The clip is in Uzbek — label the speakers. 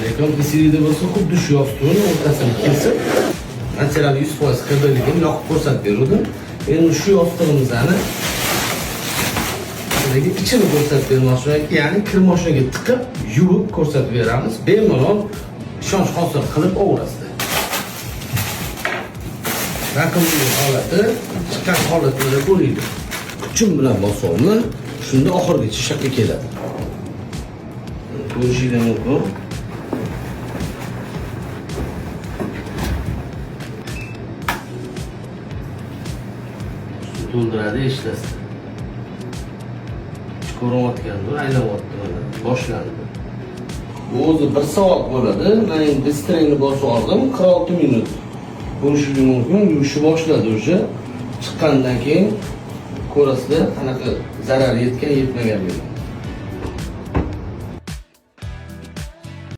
Speaker 1: lekin bisilida bo'lsa xuddi shu yostiqni o'rtasini kesib anchalar 100% qirdirligini yoqib ko'rsatib berdim. Endi shu yostiqimizni ichini ko'rsatib bermoqchimanki, ya'ni kir moshinaga tiqib, yuvib ko'rsatib beramiz. Bemalol ishonch hosil qilib olasizlar. Raqamli holati, chiqqan holatlarda bo'ladi. Kuchim bilan bosuvni shunda oxirgacha shakli keladi. Ko'rishingiz mumkin. To'ldiradi, eshitasiz. Ko'rayotganda aylanayapti mana. Boshlandi. Bu o'zi 1 soat bo'ladi. Men endi stringni bosib oldim, 46 minut. Ko'rishingiz mumkin, yuvishni boshladi o'sha. Chiqqandan keyin ko'rasizlar, qanaqa zarar yetgan, yetmaganligini.